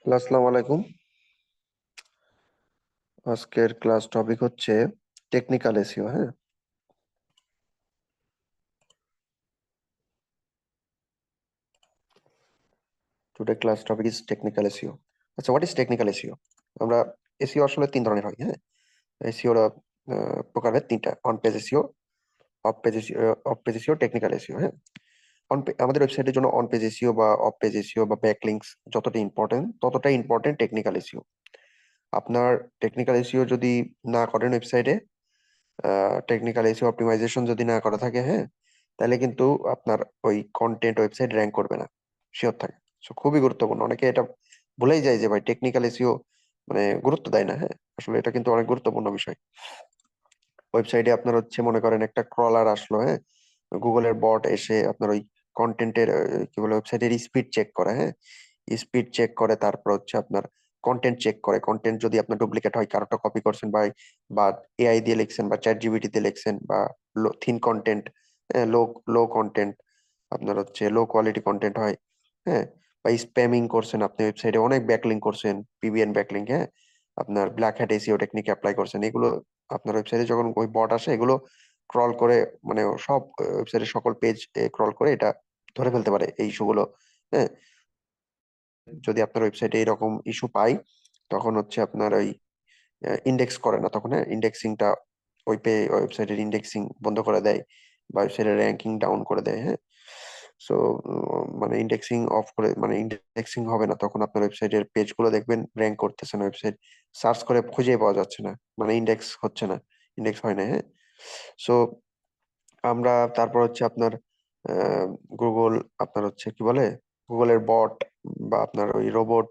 Hello, আসসালামু আলাইকুম। আজকের ক্লাস টপিক হচ্ছে টেকনিক্যাল এসইও। হ্যাঁ, today class topic is technical SEO. আচ্ছা, হোয়াট ইজ টেকনিক্যাল এসইও? আমরা এসইও আসলে তিন ধরনের হয়। হ্যাঁ, এসইওর প্রকারভেদ তিনটা: on page SEO, of page SEO, technical SEO. হ্যাঁ, আমাদের ওয়েবসাইটের জন্য অন পেজ এসইও বা অফ পেজ এসইও বা ব্যাকলিংকস যতটা ইম্পর্টেন্ট, ততটাই ইম্পর্টেন্ট টেকনিক্যাল এসইও। আপনার টেকনিক্যাল এসইও যদি না করেন ওয়েবসাইটে, টেকনিক্যাল এসইও অপটিমাইজেশন যদি না করা থাকে, হ্যাঁ, তাহলে কিন্তু আপনার ওই কন্টেন্ট ওয়েবসাইট র্যাঙ্ক করবে না, শিওর থাকে। সো খুবই গুরুত্বপূর্ণ। অনেকে এটা ভুলেই যায় যে ভাই টেকনিক্যাল এসইও মানে গুরুত্ব দেয় না। হ্যাঁ, আসলে এটা কিন্তু অনেক গুরুত্বপূর্ণ বিষয়। ওয়েবসাইটে আপনার হচ্ছে মনে করেন একটা ক্রলার আসলো, হ্যাঁ, গুগলের বট এসে আপনার ওই কন্টেন্টের কি বলে ওয়েবসাইটের স্পিড চেক করে। হ্যাঁ, স্পিড চেক করে, তারপর হচ্ছে আপনার কন্টেন্ট চেক করে। কন্টেন্ট যদি আপনার ডুপ্লিকেট হয়, কারোটা কপি করছেন বা এআই দিয়ে লিখছেন বা চ্যাট জিপিটি দিয়ে লিখছেন, বা থিন কন্টেন্ট, লো লো কন্টেন্ট, আপনার হচ্ছে লো কোয়ালিটি কন্টেন্ট হয়, হ্যাঁ, বা স্প্যামিং করছেন আপনি ওয়েবসাইটে, অনেক ব্যাকলিং করছেন, পিবিএন ব্যাকলিং, হ্যাঁ, আপনার black hat SEO technique apply করছেন, এগুলো আপনার ওয়েবসাইটে যখন ওই বট আসে, এগুলো ক্রল করে, মানে সব ওয়েবসাইটের সকল পেজ ক্রল করে এটা ধরে ফেলতে পারে এই ইস্যুগুলো। হ্যাঁ, যদি আপনার ওয়েবসাইটে এরকম ইস্যু পাই, তখন হচ্ছে আপনার ওই ইন্ডেক্স করে না তখন। হ্যাঁ, ইন্ডেক্সিংটা ওয়েবসাইটের ইন্ডেক্সিং বন্ধ করে দেয়, বা ওয়েবসাইটের র্যাঙ্কিং ডাউন করে দেয়। হ্যাঁ, সো মানে ইন্ডেক্সিং অফ করে, মানে ইন্ডেক্সিং হবে না তখন। আপনার ওয়েবসাইটের পেজগুলো দেখবেন র্যাঙ্ক করতেছে না, ওয়েবসাইট সার্চ করে খুঁজে পাওয়া যাচ্ছে না, মানে ইন্ডেক্স হচ্ছে না, ইন্ডেক্স হয় না। হ্যাঁ, সো আমরা তারপর হচ্ছে আপনার গুগল, আপনার হচ্ছে কি বলে, গুগলের বট বা আপনার ওই রোবট,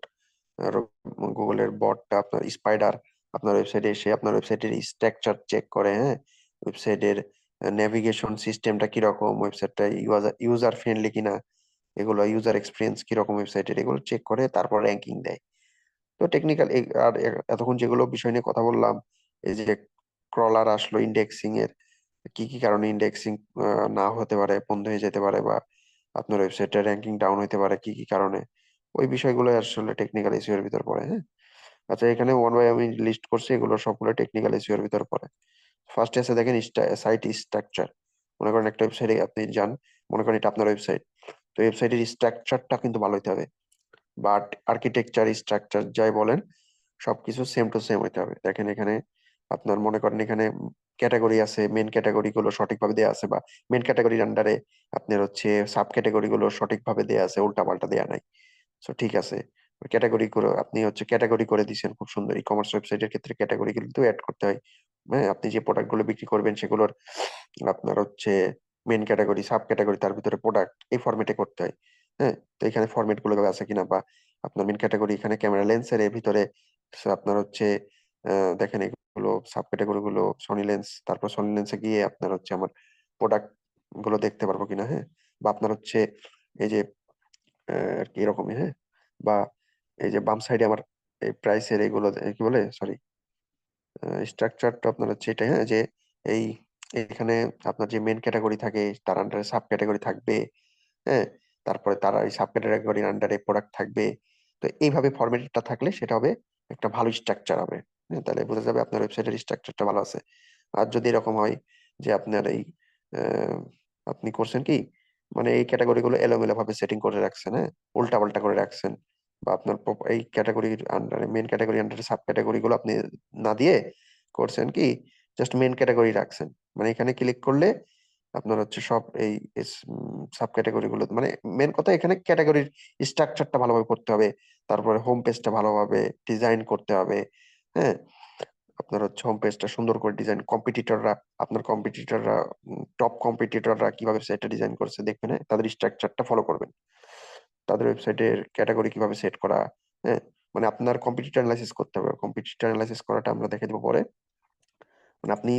গুগলের বটটা আপনার স্পাইডার আপনার ওয়েবসাইটে এসে আপনার ওয়েবসাইটের স্ট্রাকচার চেক করে। হ্যাঁ, ওয়েবসাইটের নেভিগেশন সিস্টেমটা কিরকম, ওয়েবসাইটটা ইউজার ফ্রেন্ডলি কিনা, এগুলো ইউজার এক্সপিরিয়েন্স কিরকম ওয়েবসাইটের, এগুলো চেক করে তারপর র্যাঙ্কিং দেয়। তো টেকনিক্যাল, আর এতক্ষণ যেগুলো বিষয় নিয়ে কথা বললাম, এই যে ক্রলার আসলো, ইন্ডেক্সিং এর কি কি কারণে ইন্ডেক্সিং না হতে পারে, বন্ধ হয়ে যেতে পারে, বা আপনার ওয়েবসাইটের র্যাঙ্কিং ডাউন হতে পারে কি কি কারণে, ওই বিষয়গুলো আসলে টেকনিক্যাল ইস্যু এর ভিতর পড়ে। হ্যাঁ, আচ্ছা, এখানে ওয়ান বাই আমি লিস্ট করছি, এগুলো সবগুলো টেকনিক্যাল ইস্যু এর ভিতর পড়ে। ফার্স্ট এসে দেখেন সাইট স্ট্রাকচার। মনে করেন একটা ওয়েবসাইটে আপনি যান, মনে করেন এটা আপনার ওয়েবসাইট, তো ওয়েবসাইটের স্ট্রাকচারটা কিন্তু ভালো হতে হবে, বা আর্কিটেকচার স্ট্রাকচার যাই বলেন, সবকিছু সেম টু সেম হইতে হবে। দেখেন এখানে আপনার মনে করেন এখানে ক্যাটাগরি আছে, মেন ক্যাটাগরি গুলো সঠিকভাবে দেওয়া আছে, বা মেন ক্যাটাগরির আন্ডারে আপনার হচ্ছে সাব ক্যাটাগরি গুলো সঠিকভাবে দেওয়া আছে, উল্টা পাল্টা দেওয়া নাই। সো ঠিক আছে, ক্যাটাগরি করে আপনি হচ্ছে ক্যাটাগরি করে দিচ্ছেন, খুব সুন্দর। ই কমার্স ওয়েবসাইটের ক্ষেত্রে ক্যাটাগরি কিন্তু অ্যাড করতে হয়। হ্যাঁ, আপনি যে প্রোডাক্ট গুলো বিক্রি করবেন সেগুলোর আপনার হচ্ছে মেন ক্যাটাগরি, সাব ক্যাটাগরি, তার ভিতরে প্রোডাক্ট, এই ফরম্যাটে করতে হয়। হ্যাঁ, তো এখানে ফরম্যাট গুলো আছে কিনা, বা আপনার মেন ক্যাটাগরি এখানে ক্যামেরা লেন্সের এর ভিতরে আপনার হচ্ছে দেখেন এগুলো সাব ক্যাটাগরি গুলো সনি লেন্স, তারপর সনি লেন্সে গিয়ে আপনার হচ্ছে আমার প্রোডাক্ট গুলো দেখতে পারবো কিনা। হ্যাঁ, বা আপনার হচ্ছে এই যে আর কি এরকমই। হ্যাঁ, বা এই যে বাম সাইডে আমার এই প্রাইসের এগুলো কি বলে, সরি, স্ট্রাকচারটা আপনার হচ্ছে এটা। হ্যাঁ, যে এই এখানে আপনার যে মেন ক্যাটাগরি থাকে তার আন্ডারে সাব ক্যাটাগরি থাকবে। হ্যাঁ, তারপরে তার এই সাব ক্যাটাগরির আন্ডারে প্রোডাক্ট থাকবে। তো এইভাবে ফরম্যাটটা থাকলে সেটা হবে একটা ভালো স্ট্রাকচার হবে। হ্যাঁ, তাহলে বোঝা যাবে আপনার ওয়েবসাইটের স্ট্রাকচারটা ভালো আছে। আর যদি এরকম হয় যে আপনার এই আহ, আপনি করছেন কি, মানে এই ক্যাটাগরি গুলো এলোমেলো ভাবে সেটিং করে রাখছেন, হ্যাঁ, উল্টা পাল্টা করে রাখছেন, বা আপনার এই ক্যাটাগরির আন্ডারে, মেন ক্যাটাগরি আন্ডারে সাব ক্যাটাগরি গুলো আপনি না দিয়ে করছেন কি, জাস্ট মেন ক্যাটাগরি রাখছেন। মানে এখানে ক্লিক করলে আপনার হচ্ছে সব এই সাব ক্যাটাগরি গুলো, মানে মেন কথা এখানে ক্যাটাগরির স্ট্রাকচারটা ভালোভাবে করতে হবে, তারপরে হোম পেজটা ভালোভাবে ডিজাইন করতে হবে। হ্যাঁ, আপনার হচ্ছে হোম পেজটা সুন্দর করে ডিজাইন, আপনার কম্পিটিটররা টপ কম্পিটিটররা কিভাবে সেটটা ডিজাইন করছে দেখবেন। হ্যাঁ, তাদের স্ট্রাকচারটা ফলো করবেন, তাদের ওয়েবসাইটের ক্যাটাগরি কিভাবে সেট করা। হ্যাঁ, মানে আপনার কম্পিটিটর অ্যানালাইসিস করতে হবে। কম্পিটিটর অ্যানালাইসিস করাটা আমরা দেখে দেবো পরে। মানে আপনি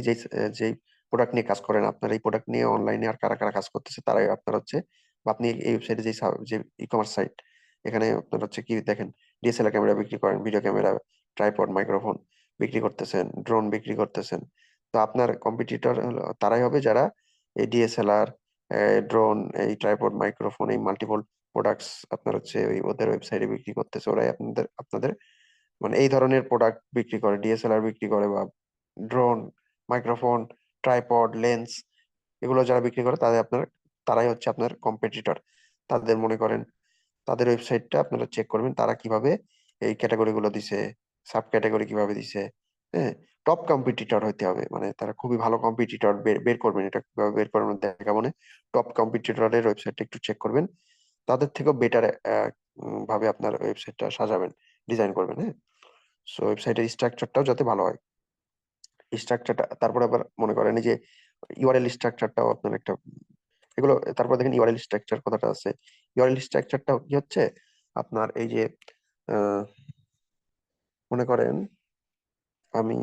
যে প্রোডাক্ট নিয়ে কাজ করেন, আপনার এই প্রোডাক্ট নিয়ে অনলাইনে আর কারা কারা কাজ করতেছে তারাই আপনার হচ্ছে, বা আপনি এই ওয়েবসাইটে যে ই কমার্স সাইট, এখানে আপনার হচ্ছে কি দেখেন, ডিএসএলআর ক্যামেরা বিক্রি করেন, ভিডিও ক্যামেরা, ট্রাইপড, মাইক্রোফোন বিক্রি করতেছেন, ড্রোন বিক্রি করতেছেন। তো আপনার কম্পিটিটর তারাই হবে যারা এই ডিএসএলআর, ড্রোন, এই ট্রাইপড, মাইক্রোফোন, এই মাল্টিপল প্রোডাক্টস আপনার হচ্ছে ওদের ওয়েবসাইটে বিক্রি করতেছে, ওরাই আপনাদের আপনাদের মানে এই ধরনের প্রোডাক্ট বিক্রি করে, ডিএসএলআর বিক্রি করে বা ড্রোন, মাইক্রোফোন, ট্রাইপড, লেন্স, এগুলো যারা বিক্রি করে তারাই হচ্ছে আপনার কম্পিটিটর। তাদের মনে করেন তাদের ওয়েবসাইটটা আপনারা চেক করবেন, তারা কিভাবে এই ক্যাটাগরি গুলো দিছে, সাব ক্যাটাগরি কিভাবে দিছে। হ্যাঁ, টপ কম্পিটিটর হইতে হবে, মানে তারা খুবই ভালো কম্পিটিটর বের বের করবেন। এটা কিভাবে বের করবেন দেখাবো না। টপ কম্পিটিটরের ওয়েবসাইটটা একটু চেক করবেন, তাদের থেকেও বেটার ভাবে আপনার ওয়েবসাইটটা সাজাবেন, ডিজাইন করবেন। হ্যাঁ, সো ওয়েবসাইটের স্ট্রাকচারটাও যাতে ভালো হয়, স্ট্রাকচারটা। তারপরে আবার মনে করেন এই যে ইউআরএল স্ট্রাকচারটাও আপনার একটা, এগুলো তারপর দেখেন ইউআরএল স্ট্রাকচার কথাটা আছে। ইউআরএল স্ট্রাকচারটা কি হচ্ছে আপনার এই যে আহ, মনে করেন আমি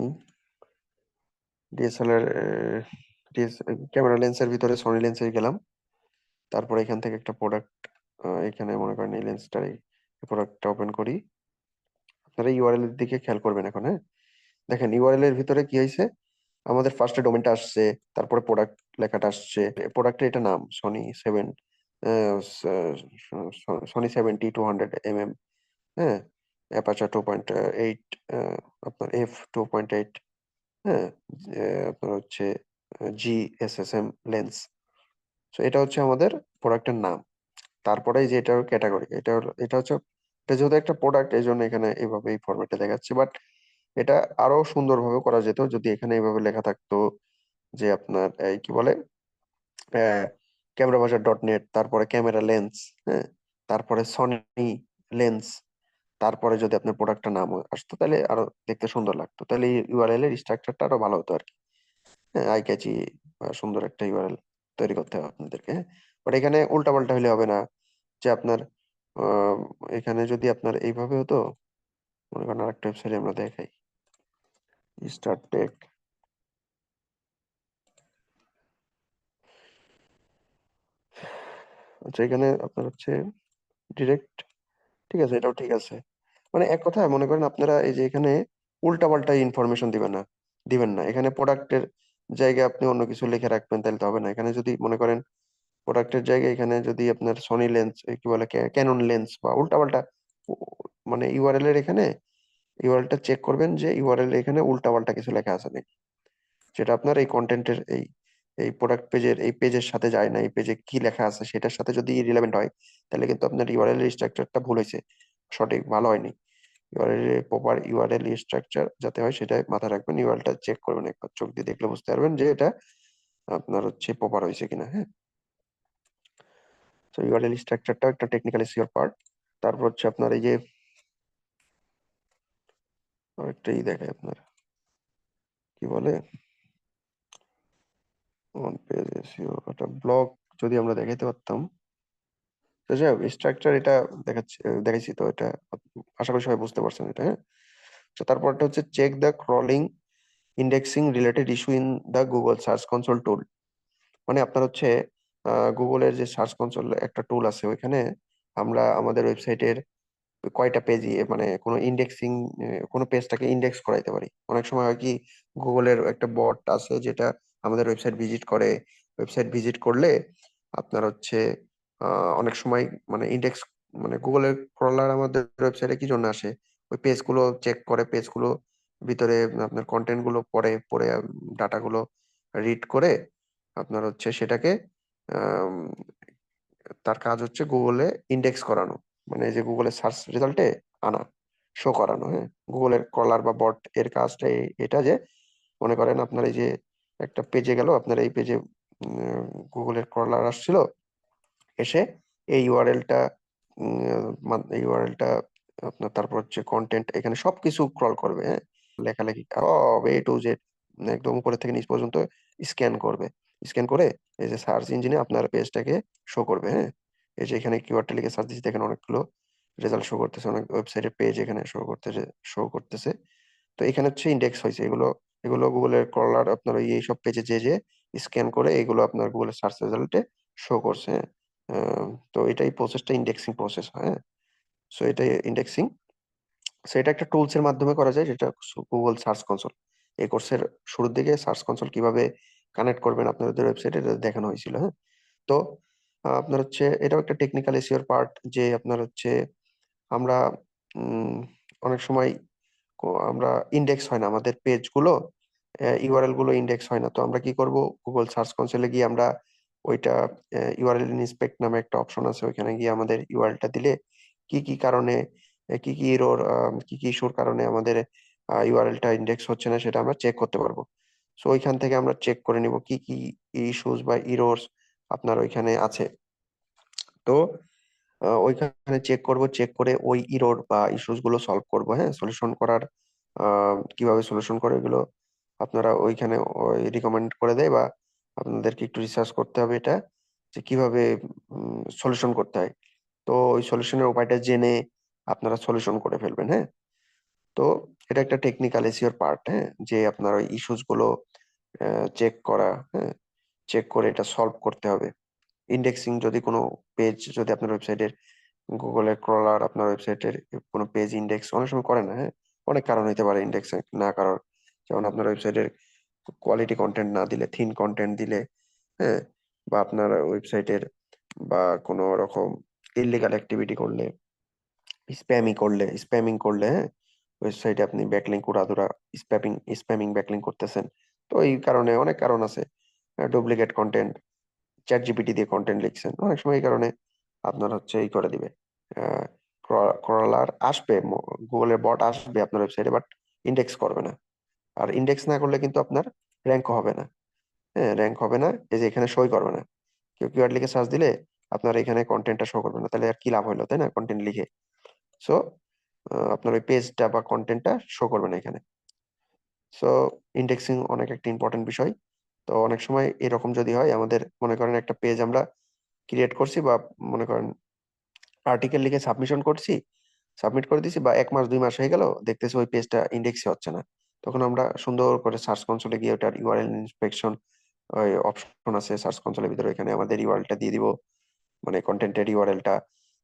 ডিএসএলআর ক্যামেরা লেন্সের ভিতরে সনি লেন্সে গেলাম, তারপর এখান থেকে একটা প্রোডাক্ট, এখানে মনে করেন এই লেন্সটা, এই প্রোডাক্টটা ওপেন করি। আপনারা ইউআরএল এর দিকে খেয়াল করবেন এখন। হ্যাঁ, দেখেন ইউআরএল এর ভিতরে কি হয়েছে, আমাদের ফার্স্টে ডোমেনটা আসছে, তারপরে প্রোডাক্ট লেখাটা আসছে, প্রোডাক্টের এটা নাম সনি 70 200 mm। হ্যাঁ, অ্যাপাচার 2.8, আপনার f 2.8। হ্যাঁ, আপনার হচ্ছে GSSM লেন্স। তো এটা হচ্ছে আমাদের প্রোডাক্টের নাম। তারপরে যে এটা ক্যাটাগরি, এটা হচ্ছে, এটা যেহেতু একটা প্রোডাক্ট এই জন্য এখানে এইভাবে এই ফরম্যাটে দেখাচ্ছে, বাট এটা আরো সুন্দরভাবে করা যেত যদি এখানে এইভাবে লেখা থাকতো যে আপনার এই কি বলে ক্যামেরা বাজার .net, তারপরে ক্যামেরা লেন্স। হ্যাঁ, তারপরে সনি লেন্স, তারপরে যদি আপনার প্রোডাক্টটা নাম আসতো তাহলে আরো দেখতে সুন্দর লাগতো, তাহলে ইউআরএল এর স্ট্রাকচারটা আরো ভালো হতো আর কি। হ্যাঁ, আই ক্যাচি সুন্দর একটা ইউআরএল তৈরি করতে হবে আপনাদেরকে। বাট এখানে উল্টাপাল্টা হলে হবে না, যে আপনার আহ, এখানে যদি আপনার এইভাবে হতো, মনে করেন আরেকটা ওয়েবসাইটে আমরা দেখাই, স্টার্ট টেক। আচ্ছা, এখানে আপনার হচ্ছে ডিরেক্ট, ঠিক আছে, এটাও ঠিক আছে। মানে এক কথায় মনে করেন আপনারা এই যে এখানে উল্টাপাল্টা ইনফরমেশন দিবেন না এখানে প্রোডাক্টের জায়গায় আপনি অন্য কিছু লিখে রাখবেন তাহলে তো হবে না। এখানে যদি মনে করেন প্রোডাক্টের জায়গায় এখানে যদি আপনার সনি লেন্স, কি বলে ক্যানন লেন্স বা উল্টাপাল্টা, মানে ইউআরএল এর এখানে ইউআরএলটা চেক করবেন যে ইউআরএল এখানে উল্টাপাল্টা কিছু লেখা আছে নাকি, যেটা আপনার এই কন্টেন্টের এই এই প্রোডাক্ট পেজের এই পেজের সাথে যায় না, এই পেজে কি লেখা আছে সেটার সাথে যদি রিলেভেন্ট হয়, তাহলে কিন্তু আপনার ইউআরএল স্ট্রাকচারটা ভুল হয়েছে, সঠিক ভালো হয়নি। ইউআরএল প্রপার ইউআরএল স্ট্রাকচার যাতে হয় সেটা মাথায় রাখবেন, ইউআরএলটা চেক করবেন, একবার চোখ দিয়ে দেখলে বুঝতে পারবেন যে এটা আপনার হচ্ছে প্রপার হয়েছে কিনা। হ্যাঁ, তো ইউআরএল স্ট্রাকচারটা একটা টেকনিক্যাল এসইওর পার্ট। তারপর হচ্ছে আপনার এই যে আরেকটাই দেখায় আপনার কি বলে অন পেজ এসইও, একটা ব্লগ যদি আমরা দেখাইতে পারতাম। তো যাই হোক, স্ট্রাকচার এটা দেখাইছি তো, এটা আশা করি সবাই বুঝতে পারছেন এটা। হ্যাঁ, তো তারপরটা হচ্ছে check the crawling indexing related issue in the Google search console tool. মানে আপনার হচ্ছে গুগলের যে সার্চ কনসোল একটা টুল আছে, ওইখানে আমরা আমাদের ওয়েবসাইটের কয়টা পেজ মানে কোনো ইন্ডেক্সিং, কোনো পেজটাকে ইন্ডেক্স করাইতে পারি। অনেক সময় হয় কি, গুগলের একটা বট আছে যেটা আমাদের ওয়েবসাইট ভিজিট করে, ওয়েবসাইট ভিজিট করলে আপনার হচ্ছে অনেক সময় মানে ইন্ডেক্স, মানে গুগলের ক্রলার আমাদের ওয়েবসাইটে কি জন্য আসে, ওই পেজগুলো চেক করে, পেজগুলো ভিতরে আপনার কন্টেন্ট গুলো পড়ে পড়ে ডাটাগুলো রিড করে আপনার হচ্ছে সেটাকে আম, তার কাজ হচ্ছে গুগলে ইন্ডেক্স করানো, মানে এই যে গুগলের সার্চ রেজাল্টে আনা, শো করানো। হ্যাঁ, গুগলের ক্রলার বা বট এর কাজটা এটা যে মনে করেন আপনার এই যে একটা পেজে গেল, আপনার এই পেজে গুগলের ক্রলার আসছিল, এসে এই ইউআরএলটা ইউআরএলটা আপনার, তারপর হচ্ছে কন্টেন্ট, এখানে সবকিছু ক্রল করবে। হ্যাঁ, লেখালেখি সব A to Z একদম উপরে থেকে নিচ পর্যন্ত স্ক্যান করবে, স্ক্যান করে এই যে সার্চ ইঞ্জিনে আপনার পেজটাকে শো করবে। হ্যাঁ, এই যে এখানে কিওয়ার্ডটা লিখে সার্চ দিচ্ছি, দেখেন অনেকগুলো রেজাল্ট শো করতেছে, অনেক ওয়েবসাইটের পেজ এখানে শো করতেছে। তো এখানে হচ্ছে ইন্ডেক্স হয়েছে এগুলো, এগুলো গুগলের ক্রলার আপনার ওই এইসব পেজে যে স্ক্যান করে এগুলো আপনার গুগলের সার্চ রেজাল্টে শো করছে। হ্যাঁ, তো এটাই প্রসেসটা ইন্ডেক্সিং প্রসেস। হ্যাঁ, সো এটাই ইন্ডেক্সিং। সো এটা একটা টুলস এর মাধ্যমে করা যায়, যেটা গুগল সার্চ কনসোল। এই কোর্সের শুরুর দিকে সার্চ কনসোল কিভাবে কানেক্ট করবেন আপনাদের ওয়েবসাইটে দেখানো হয়েছিল। হ্যাঁ, তো আপনার হচ্ছে এটাও একটা টেকনিক্যাল এসইওর পার্ট, যে আপনার হচ্ছে আমরা উম, অনেক সময় আমরা ইন্ডেক্স হয় না আমাদের পেজ গুলো, ইউআরএল গুলো ইন্ডেক্স হয় না। তো আমরা কি করব, গুগল সার্চ কনসোলে গিয়ে আমরা ওইটা ইউআরএল ইন্সপেক্ট নামে একটা অপশন আছে, ওইখানে গিয়ে আমাদের ইউআরএলটা দিলে কি কি কারণে, কি কি এরর, কি কি ইস্যুর কারণে আমাদের ইউআরএলটা ইন্ডেক্স হচ্ছে না, সেটা আমরা চেক করতে পারবো। সো ওইখান থেকে আমরা চেক করে নিব কি কি ইস্যুস বা ইরোরস আপনার ওইখানে আছে। তো ওইখানে চেক করব, চেক করে ওই ইরোর বা ইস্যুস গুলো সলভ করব। হ্যাঁ, সলিউশন করার কিভাবে সলিউশন করে এগুলো আপনারা ওইখানে রিকমেন্ড করে দেয়, বা আপনাদেরকে একটু রিসার্চ করতে হবে এটা, যে কিভাবে সলিউশন করতে হয়। তো ওই সলিউশনের উপায়টা জেনে আপনারা সলিউশন করে ফেলবেন। হ্যাঁ, তো এটা একটা টেকনিক্যাল এসিওর পার্ট। হ্যাঁ, যে আপনার ওই ইস্যুস গুলো চেক করা, হ্যাঁ, চেক করে এটা সলভ করতে হবে। ইন্ডেক্সিং যদি কোনো পেজ, যদি আপনার ওয়েবসাইটের গুগলের ক্রলার আপনার ওয়েবসাইটের কোনো পেজ ইন্ডেক্স অনেক সময় করে না, হ্যাঁ, অনেক কারণ হতে পারে ইন্ডেক্স না করার। যেমন আপনার ওয়েবসাইটের কোয়ালিটি কন্টেন্ট না দিলে, থিন কন্টেন্ট দিলে, হ্যাঁ, বা আপনার ওয়েবসাইটের বা কোনো রকম ইলিগাল অ্যাক্টিভিটি করলে, স্প্যামিং করলে, হ্যাঁ, ওয়েবসাইটে আপনি ব্যাকলিঙ্ক উড়াধুরা স্প্যামিং ব্যাকলিঙ্ক করতেছেন। তো এই কারণে অনেক কারণ আছে, ডুপ্লিকেট কন্টেন্ট, চ্যাট জিপিটি দিয়ে কন্টেন্ট লিখছেন, অনেক সময় এই কারণে আপনার হচ্ছে এই করে দিবে, ক্রলার আসবে, গুগলের বট আসবে আপনার ওয়েবসাইটে, বাট ইন্ডেক্স করবে না। আর ইন্ডেক্স না করলে কিন্তু আপনার র্যাঙ্ক হবে না। হ্যাঁ, র্যাঙ্ক হবে না, এই যে এখানে সই করবে না। কেউ কিওয়ার্ড লিখে সার্চ দিলে আপনার এখানে কন্টেন্টটা শো করবে না, তাহলে আর কি লাভ হলো, তাই না, কন্টেন্ট লিখে। সো আপনার ওই পেজটা বা কন্টেন্টটা শো করবে না এখানে। সো ইন্ডেক্সিং অনেক একটা ইম্পর্টেন্ট বিষয়। তো অনেক সময় এরকম যদি হয়, আমাদের মনে করেন একটা পেজ আমরা ক্রিয়েট করছি, বা মনে করেন আর্টিকেল লিখে সাবমিশন করছি, সাবমিট করে দিছি, বা 1 মাস 2 মাস হয়ে গেল, দেখতেছি ওই পেজটা ইন্ডেক্সই হচ্ছে না। তখন আমরা সুন্দর করে সার্চ কনসোলে গিয়ে ওটার ইউআরএল ইন্সপেকশন ওই অপশন আছে সার্চ কনসোলের ভিতরে, ওইখানে আমাদের ইউআরএলটা দিয়ে দিব, মানে কন্টেন্টের ইউআরএলটা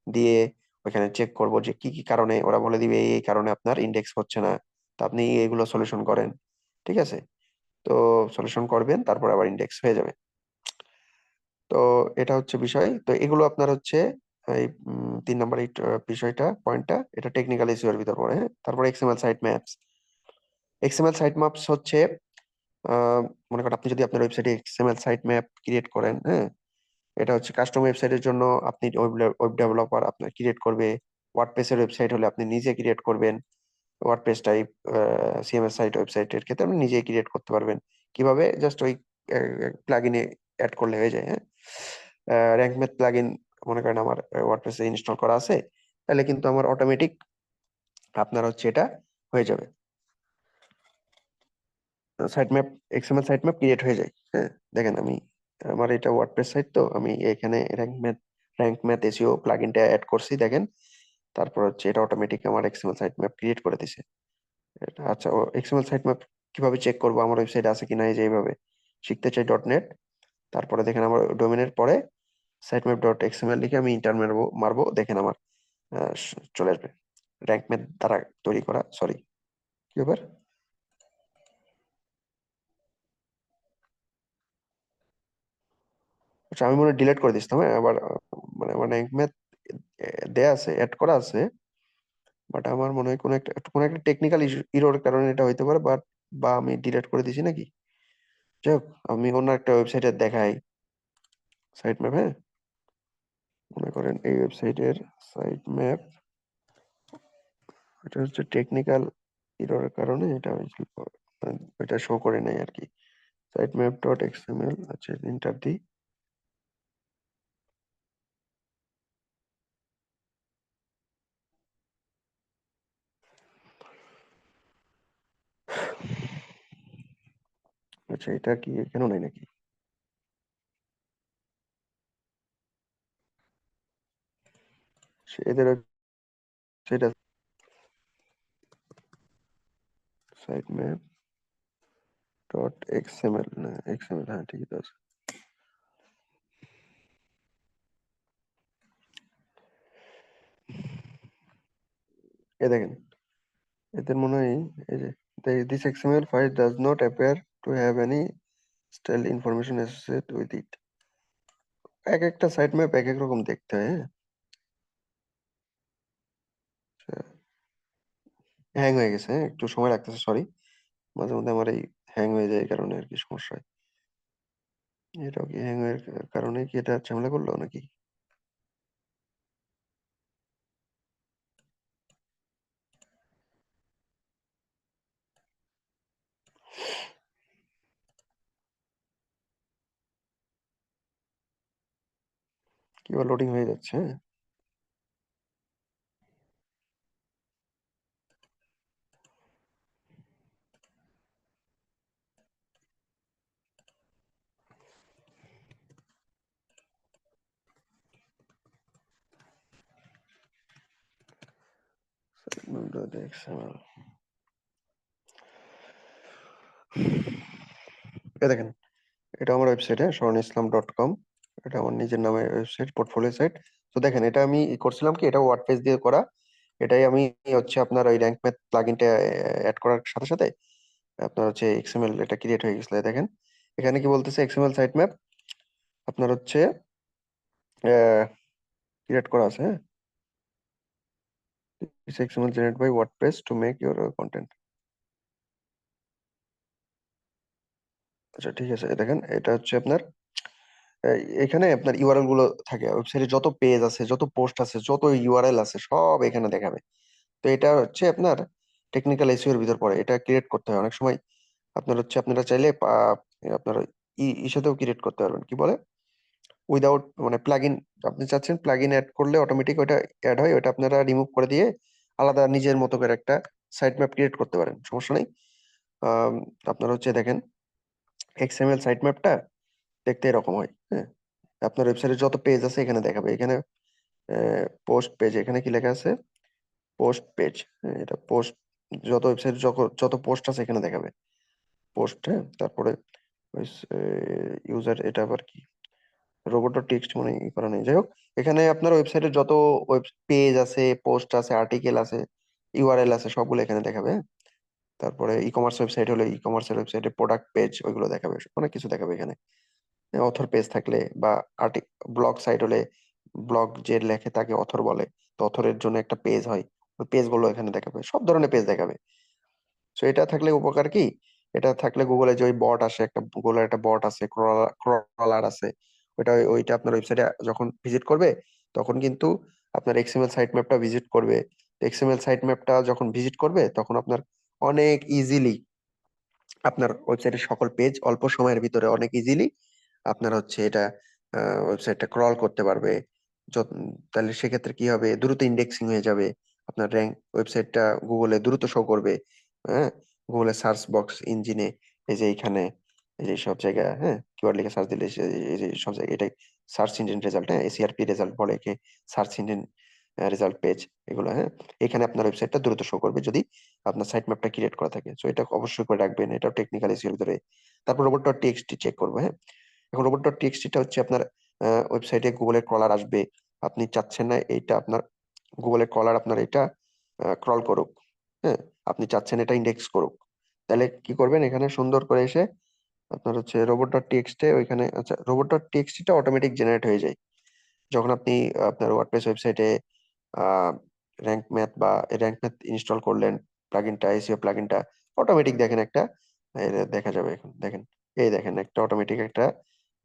দিয়ে ওইখানে চেক করব যে কি কি কারণে, ওরা বলে দিবে এই এই কারণে আপনার ইন্ডেক্স হচ্ছে না, তো আপনি এগুলো সলিউশন করেন। ঠিক আছে, তো সলিউশন করবেন, তারপর আবার ইন্ডেক্স হয়ে যাবে। তো এটা হচ্ছে বিষয়। তো এগুলো আপনার হচ্ছে এই 3 নম্বর এই বিষয়টা, পয়েন্টটা, এটা টেকনিক্যাল ইস্যু এর ভিতর পড়ে। হ্যাঁ, তারপরে XML sitemaps. XML sitemaps হচ্ছে আহ, মনে করেন আপনি যদি আপনার ওয়েবসাইটে এক্সএমএল সাইট ম্যাপ ক্রিয়েট করেন, হ্যাঁ, এটা হচ্ছে কাস্টম ওয়েবসাইটের জন্য আপনি ওয়েব ডেভেলপার আপনার ক্রিয়েট করবে। ওয়ার্ডপ্রেসের ওয়েবসাইট হলে আপনি নিজে ক্রিয়েট করবেন। ওয়ার্ডপ্রেস টাইপ সিএমএস সাইট ওয়েবসাইটের ক্ষেত্রে আপনি নিজেই ক্রিয়েট করতে পারবেন। কিভাবে, জাস্ট ওই প্লাগইনে অ্যাড করলে হয়ে যায়। হ্যাঁ, র্যাঙ্ক ম্যাথ প্লাগইন মনে করেন আমার ওয়ার্ডপ্রেসে ইনস্টল করা আছে, তাহলে কিন্তু আমার অটোমেটিক আপনার হচ্ছে এটা হয়ে যাবে, sitemap, XML sitemap create হয়ে যায়। হ্যাঁ, দেখেন আমি, আমার এটা ওয়ার্ডপ্রেস সাইট, তো আমি এখানে র্যাঙ্ক ম্যাথ এসইও প্লাগইনটা অ্যাড করছি, দেখেন। তারপর হচ্ছে এটা অটোমেটিক আমার এক্সএমএল সাইট ম্যাপ ক্রিয়েট করে দিছে। আচ্ছা, ও এক্সএমএল সাইট ম্যাপ কিভাবে চেক করবো আমার ওয়েবসাইট আছে কিনা, এই যে এইভাবে শিখতে চাই .NET, তারপরে দেখেন আমার ডোমেনের পরে sitemap.xml লিখে আমি ইন্টার মারবো মারবো, দেখেন আমার চলে আসবে র্যাঙ্ক ম্যাথ দ্বারা তৈরি করা। সরি, কি ব্যাপার? আচ্ছা, আমি মনে হয় ডিলিট করে দিচ্ছিলাম। হ্যাঁ, আবার মানে আমার র্যাঙ্ক ম্যাথ দেয়া আছে, অ্যাড করা আছে, বাট আমার মনে হয় কোনো একটা টেকনিক্যাল ইরোর কারণে এটা হইতে পারে, বাট বা আমি ডিলিট করে দিছি নাকি। যাই হোক, আমি অন্য একটা ওয়েবসাইটে দেখাই সাইট ম্যাপ। হ্যাঁ, মনে করেন এই ওয়েবসাইটের সাইট ম্যাপ, এটা হচ্ছে টেকনিক্যাল এররের কারণে এটা হয়েছিল, এটা শো করে নাই আর কি। sitemap.xml, আচ্ছা, এন্টার দিই। আচ্ছা, এটা কি এখানেও নাই নাকি? এদের সেটা sitemap.xml, না XML, হ্যাঁ ঠিক আছে। এ দেখেন, এদের মনে হয় এই যে this XML file does not appear to have any stale information associated with it. এক একটা সাইট ম্যাপ এক এক রকম দেখতে হয়, হ্যাঁ। হ্যাং হয়ে গেছে, হ্যাঁ, একটু সময় লাগতেছে, সরি। মাঝে মধ্যে আমার এই হ্যাং হয়ে যায়, এই কারণে আর কি সমস্যা হয়। এটাও কি হ্যাং এর কারণে কি এটা ঝামেলা করলো নাকি? কি লোডিং হয়ে যাচ্ছে, হ্যাঁ। XML, এ দেখেন, এটা আমার ওয়েবসাইটে sharonislam.com। এটা আমার নিজের নামে ওয়েবসাইট, পোর্টফোলিও সাইট। তো দেখেন, এটা আমি করছিলাম কি, এটা ওয়ার্ডপ্রেস দিয়ে করা। এটাই আমি হচ্ছে আপনার ওই র্যাঙ্ক ম্যাথ প্লাগইনটা অ্যাড করার সাথে সাথে আপনার হচ্ছে এক্সএমএল এটা ক্রিয়েট হয়ে গেছিল। এই দেখেন, এখানে কি বলতেছে, এক্সএমএল সাইট ম্যাপ আপনার হচ্ছে ক্রিয়েট করা আছে, হ্যাঁ। This XML generated by WordPress to make your content। আচ্ছা, ঠিক আছে, এই দেখেন, এটা হচ্ছে আপনার এখানে আপনার ইউআরএল গুলো থাকে। ওয়েবসাইটে যত পেজ আছে, যত পোস্ট আছে, যত ইউআরএল আছে, সব এখানে দেখাবে। তো এটা হচ্ছে আপনার টেকনিক্যাল এসইও এর ভিতর পড়ে। এটা ক্রিয়েট করতে হয় অনেক সময়। আপনার হচ্ছে আপনারা চাইলে আপনার ইসাতেও ক্রিয়েট করতে পারবেন, কি বলে, উইদাউট মানে প্লাগইন। আপনি চাচ্ছেন প্লাগইন অ্যাড করলে অটোমেটিক ওটা অ্যাড হয়, ওটা আপনারা রিমুভ করে দিয়ে আলাদা নিজের মতো করে একটা সাইট ম্যাপ ক্রিয়েট করতে পারেন, সমস্যা নেই। আম, আপনার হচ্ছে দেখেন, এক্সএমএল সাইট ম্যাপটা দেখতে এরকম হয়, হ্যাঁ। আপনার ওয়েবসাইটে যত পেজ আছে এখানে দেখাবে। এখানে পোস্ট পেজ, এখানে কি লেখা আছে, পোস্ট পেজ। এটা পোস্ট, যত ওয়েবসাইট যত পোস্ট আছে এখানে দেখাবে, পোস্ট, হ্যাঁ। তারপরে ইউজার, এটা আবার কি, রোবট ডট টেক্সট মানে ই করা নেই, যাই হোক। এখানে আপনার ওয়েবসাইটে যত ওয়েব পেজ আছে, পোস্ট আছে, আর্টিকেল আছে, ইউআরএল আছে, সবগুলো এখানে দেখাবে, হ্যাঁ। তারপরে ই কমার্স ওয়েবসাইট হলে ই কমার্সের ওয়েবসাইটে প্রোডাক্ট পেজ, ওইগুলো দেখাবে, অনেক কিছু দেখাবে এখানে। অথর পেজ থাকলে বা ব্লগ সাইট হলে, ব্লগ যে লেখে তাকে অথর বলে। তো অথরের জন্য একটা পেজ হয়, ওই পেজ গুলো এখানে দেখাবে, সব ধরনের পেজ দেখাবে। তো এটা থাকলে উপকার কি, এটা থাকলে গুগলে যে ওই বট আসে, একটা গুগলের একটা বট আছে, ক্রলার আছে, ওইটা আপনার ওয়েবসাইটে যখন ভিজিট করবে, তখন কিন্তু আপনার এক্সএমএল সাইট ম্যাপটা ভিজিট করবে। এক্সএমএল সাইট ম্যাপটা যখন ভিজিট করবে, তখন আপনার অনেক ইজিলি আপনার ওয়েবসাইটের সকল পেজ অল্প সময়ের ভিতরে অনেক ইজিলি আপনার হচ্ছে এটা ওয়েবসাইটটা ক্রল করতে পারবে। তাহলে সেক্ষেত্রে কি হবে, দ্রুত ইন্ডেক্সিং হয়ে যাবে, আপনার র্যাঙ্ক, ওয়েবসাইটটা গুগলে দ্রুত শো করবে, হ্যাঁ। গুগলে সার্চ বক্স ইঞ্জিনে, এই যে এইখানে, এই যে সব জায়গায়, হ্যাঁ, কিওয়ার্ড লিখে সার্চ দিলে এই যে সব জায়গায় এটাই সার্চ ইঞ্জিন রেজাল্ট, হ্যাঁ, এসিআরপি রেজাল্ট বলে একে, সার্চ ইঞ্জিন রেজাল্ট পেজ, এগুলো, হ্যাঁ। এখানে আপনার ওয়েবসাইটটা দ্রুত শো করবে যদি আপনার সাইট ম্যাপটা ক্রিয়েট করা থাকে। সো এটা অবশ্যই করে রাখবেন, এটাও টেকনিক্যাল এসইও এর ভিতরে। তারপর রোবট ডট টিএক্সটি চেক করবো, হ্যাঁ। এখন রোবট ডট টিএক্সটিটা হচ্ছে আপনার ওয়েবসাইটে গুগলের ক্রলার আসবে। আপনি চাচ্ছেন না এইটা আপনার গুগলের ক্রলার আপনার এটা ক্রল করুক, হ্যাঁ। আপনি চাচ্ছেন এটা ইন্ডেক্স করুক। তাহলে কি করবেন, এখানে সুন্দর করে এসে আপনার হচ্ছে রোবট ডট টিএক্সটি, ওইখানে, আচ্ছা, রোবট ডট টিএক্সটিটা অটোমেটিক জেনারেট হয়ে যায় যখন আপনি আপনার ওয়ার্ডপ্রেস ওয়েবসাইটে র্যাঙ্ক ম্যাথ বা র্যাঙ্ক ম্যাথ ইনস্টল করলেন, প্লাগইনটা, এসইও প্লাগইনটা, অটোমেটিক দেখেন একটা দেখা যাবে। এখন দেখেন, এই দেখেন একটা অটোমেটিক একটা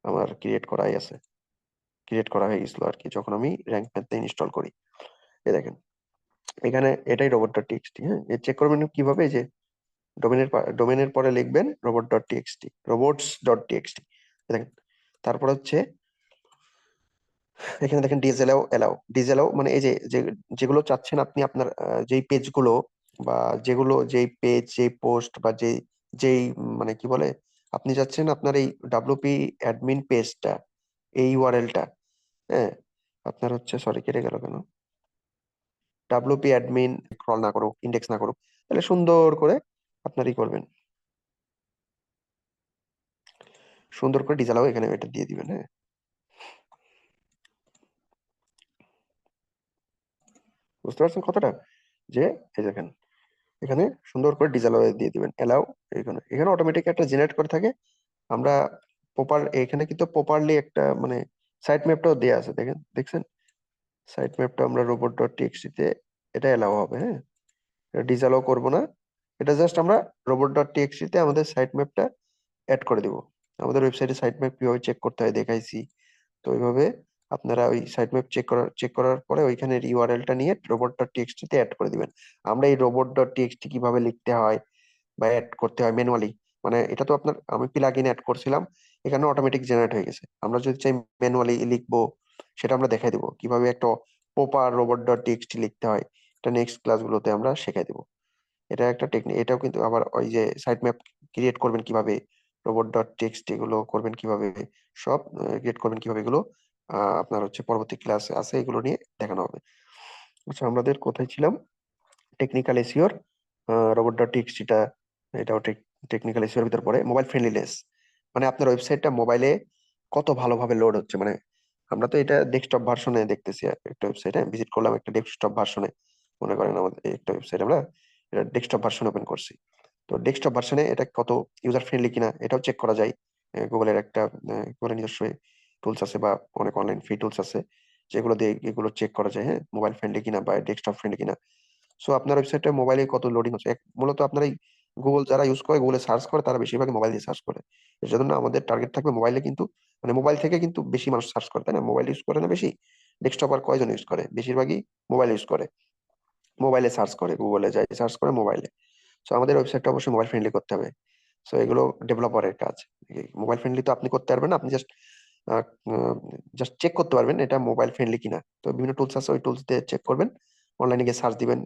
আমার ক্রিয়েট করাই আছে, ক্রিয়েট করা হয়ে গেছিল আর কি, যখন আমি র্যাঙ্ক ম্যাথটা ইনস্টল করি। এই দেখেন, এখানে এটাই রোবট ডট টিএক্সটি, হ্যাঁ। চেক করবেন কিভাবে, এই যে ডোমেনের পরে লিখবেন robot dot TXT, robots dot TXT, দেখেন। তারপর হচ্ছে এখানে দেখেন ডিজেলাও মানে এই যে যেগুলো চাচ্ছেন আপনি আপনার যেই পেজগুলো বা যেই পেজ, যেই পোস্ট বা যেই মানে কি বলে, আপনি চাচ্ছেন আপনার এই ডাব্লিউপি অ্যাডমিন পেজটা, এই ইউআরএলটা, হ্যাঁ, আপনার হচ্ছে, সরি কেটে গেল কেন, ডাব্লিউপি অ্যাডমিন ক্রল না করুক, ইন্ডেক্স না করুক, তাহলে সুন্দর করে আপনার ই করবেন, সুন্দর করে ডিজেলাও এখানে এটা দিয়ে দিবেন, হ্যাঁ। বুঝতে পারছেন কথাটা, যে এই দেখেন, এখানে সুন্দর করে ডিজেল দিয়ে দিবেন, এলাও। এখানে এখানে অটোমেটিক একটা জেনারেট করে থাকে। আমরা এখানে কিন্তু প্রপারলি একটা মানে সাইট ম্যাপটাও দেয়া আছে, দেখছেন? সাইট ম্যাপটা আমরা রোবট ডট টিএক্সটি তে এটা এলাও হবে, হ্যাঁ, এটা ডিসঅ্যালাউ করবো না। এটা জাস্ট আমরা রোবট ডট টিএক্সটি তে আমাদের সাইট ম্যাপটা অ্যাড করে দিব। আমাদের ওয়েবসাইটে সাইট ম্যাপ কিভাবে চেক করতে হয় দেখাইছি। তো ওইভাবে আপনারা ওই সাইট ম্যাপ চেক করার পরে ওইখানের ইউআরএলটা নিয়ে রোবট ডট টিএক্সটি তে অ্যাড করে দিবেন। আমরা এই রোবট ডট টিএক্সটি কিভাবে লিখতে হয় বা অ্যাড করতে হয় ম্যানুয়ালি, মানে এটা তো আপনার আমি প্লাগইন অ্যাড করছিলাম, এখানে অটোমেটিক জেনারেট হয়ে গেছে। আমরা যদি চাই ম্যানুয়ালি লিখবো, সেটা আমরা দেখাই দিব কিভাবে একটা প্রপার রোবট ডট টিএক্সটি লিখতে হয়। এটা নেক্সট ক্লাসগুলোতে আমরা শেখাই দিব। এটা একটা টেকনিক। এটাও কিন্তু আবার ওই যে সাইট ম্যাপ ক্রিয়েট করবেন কিভাবে, রোবট ডট টেক্সট এগুলো করবেন কিভাবে, সব ক্রিয়েট করবেন কিভাবে, এগুলো আপনার হচ্ছে পরবর্তী ক্লাসে আছে, এগুলো নিয়ে দেখানো হবে। আচ্ছা, আমাদের কোথায় ছিলাম? টেকনিক্যাল এসিওর রোবট ডট টিএক্সটিটা, এটাও টেকনিক্যাল এসিওর ভিতর পড়ে। মোবাইল ফ্রেন্ডলিনেস, মানে আপনার ওয়েবসাইটটা মোবাইলে কত ভালোভাবে লোড হচ্ছে। মানে আমরা তো এটা ডেস্কটপ ভার্সনে দেখতেছি, একটা ওয়েবসাইটে ভিজিট করলাম একটা ডেস্কটপ ভার্সনে, মনে করেন আমাদের একটা ওয়েবসাইট আমরা এটা ডেস্কটপ ভার্সন ওপেন করছি। তো ডেস্কটপ ভার্সনে এটা কত ইউজার ফ্রেন্ডলি কিনা এটাও চেক করা যায়। গুগলের একটা গুগলের নিজস্ব টুলস আছে বা অনেক অনলাইন ফ্রি টুলস আছে, যেগুলো দিয়ে এগুলো চেক করা যায়, হ্যাঁ, মোবাইল ফ্রেন্ডলি কিনা বা ডেস্কটপ ফ্রেন্ডলি কিনা। সো আপনার ওয়েবসাইটটা মোবাইলে কত লোডিং হচ্ছে, মূলত আপনার এই গুগল যারা ইউজ করে, গুগলে সার্চ করে, তারা বেশিরভাগ মোবাইল দিয়ে সার্চ করে। এর জন্য আমাদের টার্গেট থাকবে মোবাইলে, কিন্তু মানে মোবাইল থেকে কিন্তু বেশি মানুষ সার্চ করে, তাই না? মোবাইল ইউজ করে না বেশি, ডেস্কটপ আর কয়জন ইউজ করে? বেশিরভাগই মোবাইল ইউজ করে, মোবাইলে সার্চ করে, গুগলে যাই সার্চ করে মোবাইলে। সো আমাদের ওয়েবসাইটটা অবশ্যই মোবাইল ফ্রেন্ডলি করতে হবে। সো এগুলো ডেভেলপারের কাজ। মোবাইল ফ্রেন্ডলি তো আপনি করতে পারবেন না, আপনি জাস্ট জাস্ট চেক করতে পারবেন এটা মোবাইল ফ্রেন্ডলি কিনা। তো বিভিন্ন টুলস আছে, ওই টুলস দিয়ে চেক করবেন। অনলাইনে গিয়ে সার্চ দিবেন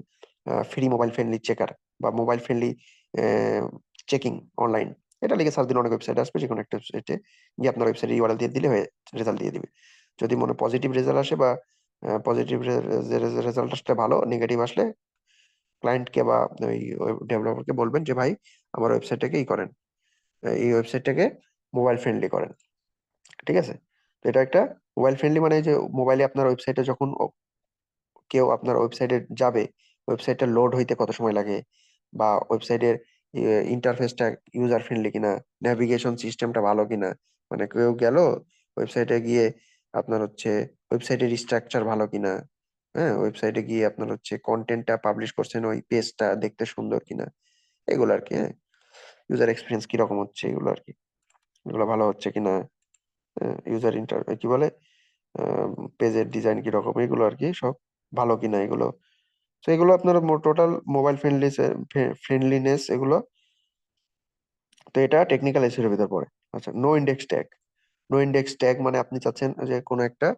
ফ্রি মোবাইল ফ্রেন্ডলি চেকার বা মোবাইল ফ্রেন্ডলি চেকিং অনলাইন, এটা লিখে সার্চ দিন, অনেক ওয়েবসাইট আসবে। যে কোনো একটা ওয়েবসাইটে গিয়ে আপনার ওয়েবসাইটে ইউআরএল দিয়ে দিলে হয়ে রেজাল্ট দিয়ে দিবে। যদি মনে পজিটিভ রেজাল্ট আসে বা পজিটিভ রেজাল্ট আসলে ভালো, নেগেটিভ আসলে ক্লায়েন্টকে বা ওই ডেভেলপারকে বলবেন যে ভাই আমার ওয়েবসাইটটাকে করেন, এই ওয়েবসাইটটাকে মোবাইল ফ্রেন্ডলি করেন। ঠিক আছে? তো এটা একটা মোবাইল ফ্রেন্ডলি, মানে যে মোবাইলে আপনার ওয়েবসাইটে যখন কেউ আপনার ওয়েবসাইটে যাবে, ওয়েবসাইটটা লোড হইতে কত সময় লাগে, বা ওয়েবসাইটের ইন্টারফেসটা ইউজার ফ্রেন্ডলি কিনা, নেভিগেশন সিস্টেমটা ভালো কিনা, মানে কেউ গেল ওয়েবসাইটে গিয়ে আপনার হচ্ছে ওয়েবসাইটের স্ট্রাকচার ভালো কিনা, হ্যাঁ, ওয়েবসাইটে গিয়ে আপনার হচ্ছে কন্টেন্টটা পাবলিশ করছেন ওই পেজটা দেখতে সুন্দর কিনা, এগুলো আর কি, হ্যাঁ, ইউজার এক্সপিরিয়েন্স কিরকম হচ্ছে এগুলো আর কি, এগুলো ভালো হচ্ছে কিনা, ইউজার কি বলে, পেজের ডিজাইন কিরকম, এগুলো আর কি সব ভালো কিনা এগুলো। তো এগুলো আপনার টোটাল মোবাইল ফ্রেন্ডলিনেস এগুলো। তো এটা টেকনিক্যাল এর ভিতর পড়ে। আচ্ছা, no index tag. No index tag মানে আপনি চাচ্ছেন যে কোনো একটা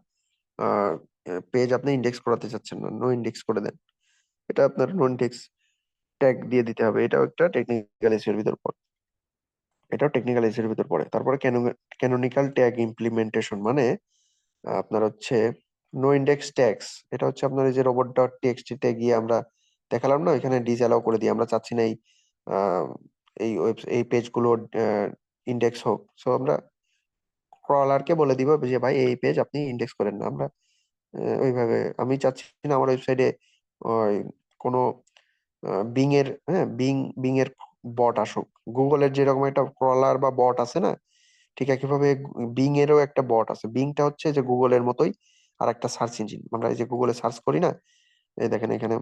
পেজ আপনি ইন্ডেক্স করাতে চাচ্ছেন না, নো ইন্ডেক্স করে দেন, এটা আপনার নো ইন্ডেক্স ট্যাগ দিয়ে দিতে হবে। এটাও একটা টেকনিক্যাল এর ভিতর পড়ে, এটাও টেকনিক্যাল এর ভিতর পড়ে। তারপরে ক্যানোনিক্যাল ট্যাগ ইমপ্লিমেন্টেশন, মানে আপনার হচ্ছে নো ইন্ডেক্স ট্যাগস। এটা হচ্ছে আপনার এই যে রোবট ডট টিএক্সটি তে গিয়ে আমরা দেখালাম না, এখানে ডিসঅ্যালাউ করে দিই, আমরা চাচ্ছি না আহ, এই পেজগুলো ইন্ডেক্স হোক। সো আমরা ক্রলারকে বলে দিব যে ভাই এই পেজ আপনি ইন্ডেক্স করেন না। আমরা ওইভাবে আমি চাচ্ছি না আমার ওয়েবসাইটে ওই কোনো বিং এর, হ্যাঁ, বিং এর বট আসুক। গুগলের যেরকম একটা ক্রলার বা বট আছে না, ঠিক একইভাবে বিং এরও একটা বট আছে। বিংটা হচ্ছে যে গুগলের মতোই আর একটা সার্চ ইঞ্জিন। আমরা এই যে গুগলে সার্চ করি না, এই দেখেন এখানে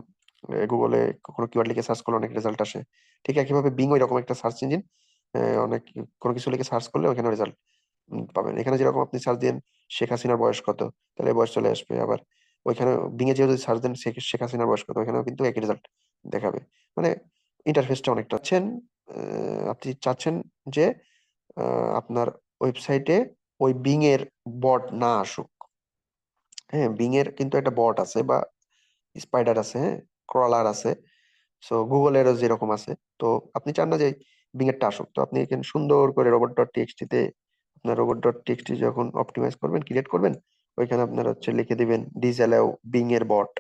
গুগলে কোনো কিওয়ার্ড লিখে সার্চ করলে অনেক রেজাল্ট আসে, ঠিক একইভাবে বিং ওই রকম একটা সার্চ ইঞ্জিন। অনেক কোনো কিছু লিখে সার্চ করলে ওখানে রেজাল্ট পাবেন। এখানে যেরকম আপনি সার্চ দেন শেখ হাসিনার বয়স কত, তাহলে বয়স চলে আসবে। আবার ওইখানে বিং এ যেও যদি সার্চ দেন শেখ হাসিনার বয়স কত, ওখানেও কিন্তু একই রেজাল্ট দেখাবে। মানে ইন্টারফেসটা অনেকটা আপনি চাচ্ছেন যে আপনার ওয়েবসাইটে ওই বিং এর বট না আসুক। হ্যাঁ, বিং এর কিন্তু একটা বট আছে বা স্পাইডার আছে, হ্যাঁ, ক্রলার আছে। সো গুগলেরও যেরকম আছে। তো আপনি চান না যে বিং এরটা আসুক, তো আপনি এখানে সুন্দর করে রোবট ডট টিএক্সটি তে আপনার রোবট ডট টিএক্সটি যখন অপটিমাইজ করবেন, ক্রিয়েট করবেন, ওইখানে আপনার হচ্ছে লিখে দিবেন ডিসঅ্যালাউ বিং এর বট,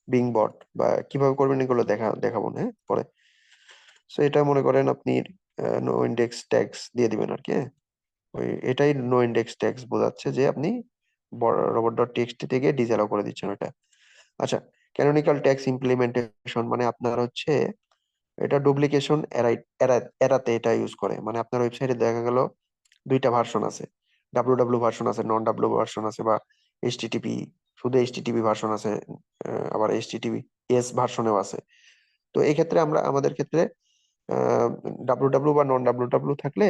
বিং বট, বা কিভাবে করবেন এগুলো দেখাবো না, হ্যাঁ, পরে। সো এটা মনে করেন আপনি নো ইন্ডেক্স ট্যাগস দিয়ে দিবেন আর কি, হ্যাঁ। ওই এটাই নো ইন্ডেক্স ট্যাগস বোঝাচ্ছে যে আপনি রোবট ডট টিএক্সটি থেকে ডিসঅ্যালাউ করে দিচ্ছেন ওটা। আচ্ছা, ক্যানোনিক্যাল ট্যাগস ইমপ্লিমেন্টেশন, মানে আপনার হচ্ছে এটা ডুপ্লিকেশন এড়াতে এটা ইউজ করে। মানে আপনার ওয়েবসাইটে দেখা গেল দুইটা ভার্সন আছে, ডাব্লিউ ভার্সন আছে, নন ডাব্লিউ ভার্সন আছে, বা এইচটিটিপি, শুধু এইচটিটিপি ভার্সন আছে, আবার এইচটিটিপি এস ভার্সনেও আছে। তো এই ক্ষেত্রে আমরা আমাদের ক্ষেত্রে ডাব্লিউ বা নন ডাব্লিউ থাকলে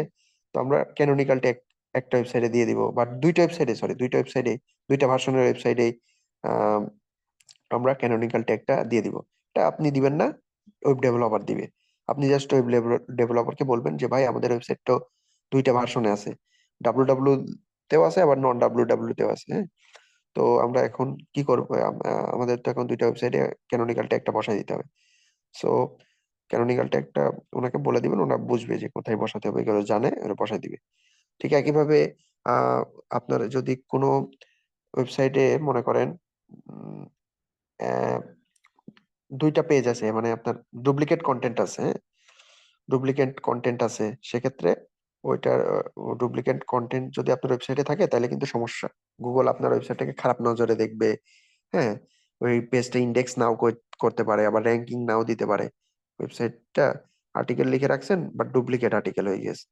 তো আমরা ক্যানোনিকাল ট্যাগ একটা ওয়েবসাইটে দিয়ে দিব, বা দুইটা ওয়েবসাইটে, দুইটা ভার্সনের ওয়েবসাইটে আমরা ক্যানোনিকাল ট্যাগটা দিয়ে দিব। এটা আপনি দিবেন না, ওয়েব ডেভেলপার দিবে। আপনি জাস্ট ওয়েব ডেভেলপারকে বলবেন যে ভাই আমাদের ওয়েবসাইট তো দুইটা ভার্সনে আছে, ডাব্লিউ তেও আছে, আবার নন ডাব্লিউ তেও আছে, হ্যাঁ। তো আমরা এখন কি করবো, আমাদের তো এখন দুইটা ওয়েবসাইটে ক্যানোনিকাল ট্যাগটা বসাই দিতে হবে। সো ক্যানোনিকাল ট্যাগটা ওনাকে বলে দিবেন, ওনা বুঝবে যে কোথায় বসাতে হবে, এগুলো জানে, ওরা বসাই দিবে। ঠিক একইভাবে আহ আপনার যদি কোনো ওয়েবসাইটে মনে করেন উম, আহ, দুইটা পেজ আছে, মানে আপনার ডুপ্লিকেট কন্টেন্ট আছে, ডুপ্লিকেট কন্টেন্ট আছে, সেক্ষেত্রে ওইটার ডুপ্লিকেট কন্টেন্ট যদি আপনার ওয়েবসাইটে থাকে তাহলে কিন্তু সমস্যা। গুগল আপনার ওয়েবসাইটটাকে খারাপ নজরে দেখবে, হ্যাঁ। ওই পেজটা ইন্ডেক্স নাও করতে পারে, আবার র্যাঙ্কিং নাও দিতে পারে। ওয়েবসাইটটা আর্টিকেল লিখে রাখছেন বাট ডুপ্লিকেট আর্টিকেল হয়ে গেছে,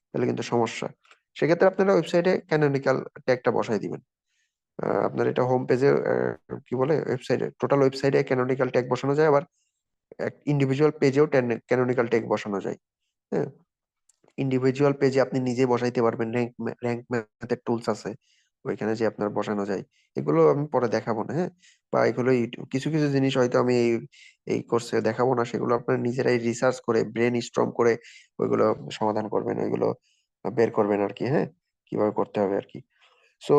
তাহলে কিন্তু সমস্যা। সেক্ষেত্রে আপনারা ওয়েবসাইটে ক্যানোনিকাল ট্যাগটা বসাই দিবেন। আপনার এটা হোম পেজে, কি বলে, ওয়েবসাইটে, টোটাল ওয়েবসাইটে ক্যানোনিকাল ট্যাগ বসানো যায়, আবার ইন্ডিভিজুয়াল পেজেও ক্যানোনিকাল ট্যাগ বসানো যায়, হ্যাঁ। ইন্ডিভিজুয়াল পেজে আপনি নিজে বসাইতে পারবেন, র্যাঙ্ক ম্যাথের টুলস আছে ওইখানে যে আপনার বসানো যায়। এগুলো আমি পরে দেখাবো না, হ্যাঁ। বা এগুলো কিছু কিছু জিনিস হয়তো আমি এই এই কোর্সে দেখাবো না, সেগুলো আপনার নিজেরাই রিসার্চ করে ব্রেন স্ট্রম করে ওইগুলো সমাধান করবেন, ওইগুলো বের করবেন আর কি, হ্যাঁ, কিভাবে করতে হবে আর কি। সো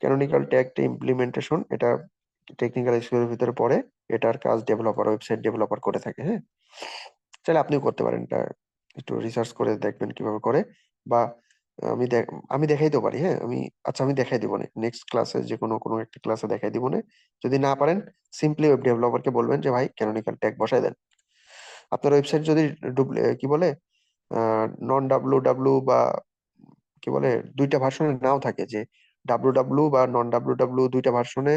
ক্যানোনিকাল ট্যাগটা ইমপ্লিমেন্টেশন, এটা টেকনিক্যাল এসইও এর ভিতরে পড়ে। এটার কাজ ডেভেলপার, ওয়েবসাইট ডেভেলপার করে থাকে, হ্যাঁ। চাইলে আপনিও করতে পারেন এটা, একটু রিসার্চ করে দেখবেন কিভাবে করে। বা আমি আমি দেখাইতেও পারি, হ্যাঁ। আচ্ছা, আমি দেখাই দিব না নেক্সট ক্লাসে, যে কোনো কোনো একটা ক্লাসে দেখাই দিব না। যদি না পারেন সিম্পলি ওয়েব ডেভেলপারকে বলবেন যে ভাই ক্যানোনিকাল ট্যাগ বসাই দেন। আপনার ওয়েবসাইট যদি কি বলে নন ডাব্লিউ বা কি বলে দুইটা ভার্সনে নাও থাকে, যে ডাব্লিউ বা নন ডাব্লিউ দুইটা ভার্সনে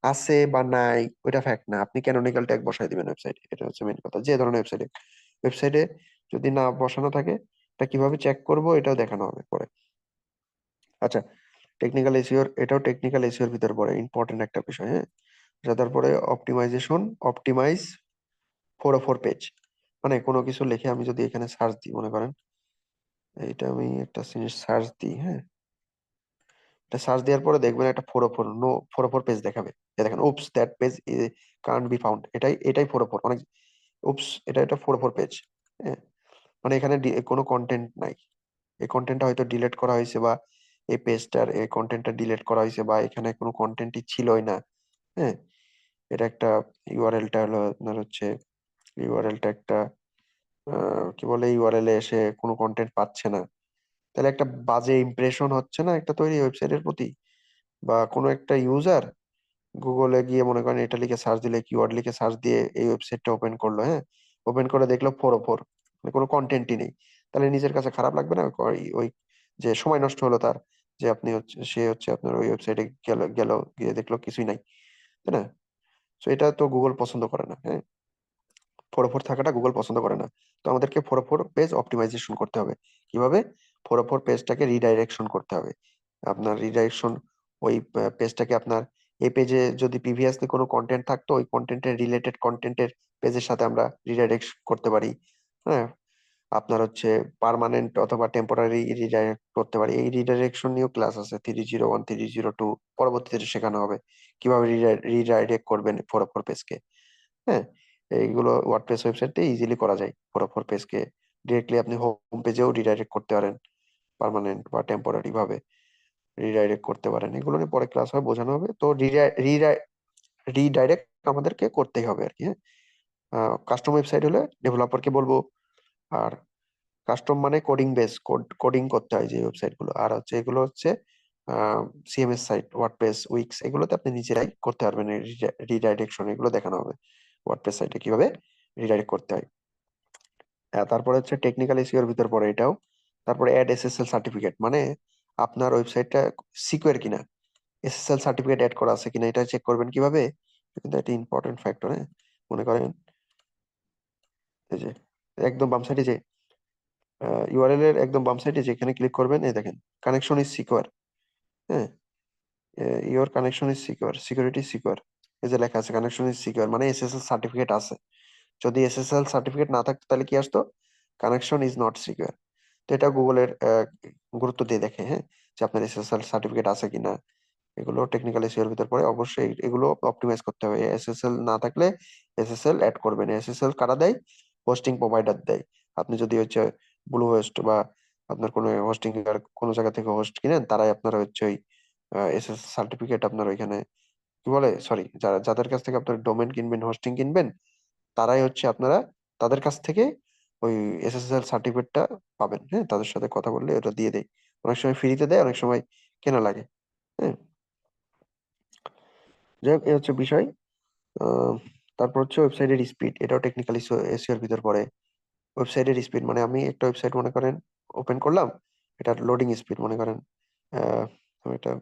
আছে বা নাই, ওইটা ফ্যাক্ট না, আপনি ক্যানোনিকাল ট্যাগ বসাই দিবেন ওয়েবসাইটে। এটা হচ্ছে মেন কথা, যে ধরনের ওয়েবসাইটে যদি না বসানো থাকে, এটা কিভাবে চেক করব এটাও দেখানো হবে পরে। আচ্ছা, টেকনিক্যাল এসইওর, এটাও টেকনিক্যাল এসইওর ভিতরে পড়ে, ইম্পর্টেন্ট একটা বিষয়, হ্যাঁ। আচ্ছা, তারপরে অপটিমাইজ 404 পেজ, মানে কোনো কিছু লিখে আমি যদি এখানে সার্চ দিই, মনে করেন এইটা আমি একটা জিনিস সার্চ দিই, হ্যাঁ। এটা সার্চ দেওয়ার পরে দেখবেন একটা 404 পেজ দেখাবে। দেখেন, oops that page can't be found, এটাই 404, অনেক উপস, এটা 404 পেজ, হ্যাঁ। মানে এখানে কোনো কন্টেন্ট নাই, এই কন্টেন্টটা হয়তো ডিলিট করা হয়েছে, বা এই পেজটার এই কন্টেন্টটা ডিলিট করা হয়েছে, বা এখানে কোনো কন্টেন্টই ছিলই না, হ্যাঁ। এটা একটা ইউআরএলটা হলো আপনার হচ্ছে, ইউআরএলটা একটা কি বলে, ইউআরএল এ এসে কোনো কন্টেন্ট পাচ্ছে না, তাহলে একটা বাজে ইমপ্রেশন হচ্ছে না একটা তৈরি ওয়েবসাইটের প্রতি। বা কোনো একটা ইউজার গুগলে গিয়ে মনে করেন এটা লিখে সার্চ দিলে, কিওয়ার্ড লিখে সার্চ দিয়ে এই ওয়েবসাইটটা ওপেন করলো, হ্যাঁ। ওপেন করে দেখলো 404, মানে কোনো কন্টেন্টই নেই, তাহলে নিজের কাছে খারাপ লাগবে না? ওই যে সময় নষ্ট হলো তার, যে সে হচ্ছে আপনার ওই ওয়েবসাইটে গেল গেল গিয়ে দেখলো কিছুই নাই, তাই না? তো এটা তো গুগল পছন্দ করে না, হ্যাঁ। 404 থাকাটা গুগল পছন্দ করে না। তো আমাদেরকে 404 পেজ অপটিমাইজেশন করতে হবে। কিভাবে? 404 পেজটাকে রিডাইরেকশন করতে হবে। আপনার রিডাইরেকশন, ওই পেজটাকে আপনার, এই পেজে যদি প্রিভিয়াসলি কোনো কন্টেন্ট থাকতো, ওই কন্টেন্টের রিলেটেড কন্টেন্টের পেজের সাথে আমরা রিডাইরেক্ট করতে পারি, হ্যাঁ। আপনার হচ্ছে পার্মানেন্ট অথবা টেম্পোরারি রিডাইরেক্ট করতে পারি। এই রিডাইরেকশন নিয়েও ক্লাস আছে, 301 302, পরবর্তীতে শেখানো হবে কিভাবে রিডাইরেক্ট করবেন 404 পেজকে, হ্যাঁ। এইগুলো ওয়ার্ডপ্রেস ওয়েবসাইটে ইজিলি করা যায়। 404 পেজকে ডিরেক্টলি আপনি হোম পেজেও রিডাইরেক্ট করতে পারেন, পার্মানেন্ট বা টেম্পোরারি ভাবে রিডাইরেক্ট করতে পারেন। এগুলো নিয়ে পরে ক্লাস হয়, বোঝানো হবে। তো রিডাইরেক্ট আমাদেরকে করতেই হবে আর কি, হ্যাঁ। কাস্টম ওয়েবসাইট হলে ডেভেলপারকে বলবো, আর কাস্টম মানে কোডিং বেস, কোডিং করতে হয় যে ওয়েবসাইট গুলো। আর হচ্ছে এগুলো হচ্ছে সিএমএস সাইট, ওয়ার্ডপ্রেস, উইক্স, এগুলোতে আপনি নিজেরাই করতে পারবেন রিডাইরেকশন, এগুলো দেখানো হবে ওয়ার্ডপ্রেস সাইটে কিভাবে রিডাইরেক্ট করতে হয়। তারপরে হচ্ছে টেকনিক্যাল এসইওর ভিতর পড়ে এটাও। তারপরে অ্যাড এসএসএল সার্টিফিকেট, মানে আপনার ওয়েবসাইটটা সিকিউর কিনা, এসএসএল সার্টিফিকেট অ্যাড করা আছে কিনা, এটা চেক করবেন কিভাবে। কিন্তু একটা ইম্পর্টেন্ট ফ্যাক্টর, হ্যাঁ। মনে করেন এই যে একদম বাম সাইডে যে ইউআরএল এর একদম বাম সাইডে যেখানে ক্লিক করবেন, এই দেখেন কানেকশন ইজ সিকিউর, হ্যাঁ, your connection is secure, security secure, এই যে লেখা আছে কানেকশন ইজ সিকিউর মানে এসএসএল সার্টিফিকেট আছে। যদি এসএসএল সার্টিফিকেট না থাকতো তাহলে কি আসতো, কানেকশন ইজ নট সিকিউর। তো এটা গুগলের গুরুত্ব দিয়ে দেখে, হ্যাঁ, যে আপনার এসএসএল সার্টিফিকেট আছে কিনা। এগুলো টেকনিক্যাল এসইওর ভিতর পড়ে, অবশ্যই এগুলো অপটিমাইজ করতে হবে। এসএসএল না থাকলে এসএসএল অ্যাড করবেন। এসএসএল কারা দেয়? হোস্টিং প্রোভাইডার দেয়। আপনি যদি হচ্ছে ব্লু হোস্ট বা আপনার কোনো হোস্টিং এর কোনো জায়গা থেকে হোস্ট কিনেন, তারাই আপনার হচ্ছে ওই এসএসএল সার্টিফিকেট আপনার ওইখানে কি বলে, সরি, যাদের কাছ থেকে আপনার ডোমেন কিনবেন, হোস্টিং কিনবেন, তারাই হচ্ছে আপনারা তাদের কাছ থেকে ওই এসএসএল সার্টিফিকেটটা পাবেন। হ্যাঁ, তাদের সাথে কথা বললে ওটা দিয়ে দেয়। অনেক সময় ফ্রিতে দেয়, অনেক সময় কেনা লাগে। হ্যাঁ, যাই হোক, এই হচ্ছে বিষয়। আহ, তারপর হচ্ছে ওয়েবসাইটের স্পিড, এটাও টেকনিক্যাল এসইওর ভিতর পড়ে। ওয়েবসাইটের স্পিড মানে আমি একটা ওয়েবসাইট মনে করেন ওপেন করলাম, এটার লোডিং স্পিড মনে করেন আমি এটা,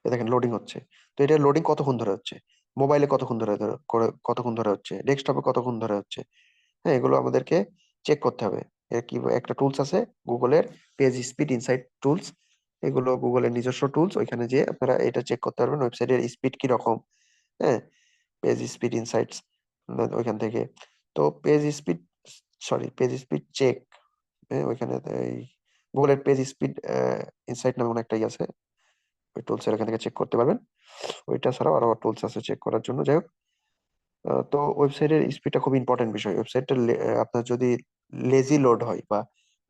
এই দেখেন লোডিং হচ্ছে। তো এটা লোডিং কতক্ষণ ধরে হচ্ছে, মোবাইলে কতক্ষণ কতক্ষণ ধরে হচ্ছে, ডেস্কটপে কতক্ষণ ধরে হচ্ছে। হ্যাঁ, এগুলো আমাদেরকে চেক করতে হবে। এর কি একটা টুলস আছে গুগলের, পেজ স্পিড ইনসাইট টুলস। এগুলো গুগলের নিজস্ব টুলস, ওইখানে যেয়ে আপনারা এটা চেক করতে পারবেন ওয়েবসাইটের স্পিড কি রকম। হ্যাঁ, পেজ স্পিড ইনসাইটস ওইখান থেকে। তো page speed, sorry, page speed check, হ্যাঁ, ওইখানে এই গুগলের পেজ স্পিড ইনসাইট নামে একটা ইয়ে আছে, ওই টুলস এর এখান থেকে চেক করতে পারবেন। ওইটা ছাড়াও আরো টুলস আছে চেক করার জন্য। যাই হোক, তো ওয়েবসাইটের স্পিডটা খুব ইম্পর্টেন্ট বিষয়। ওয়েবসাইটটা আপনার যদি লেজি লোড হয় বা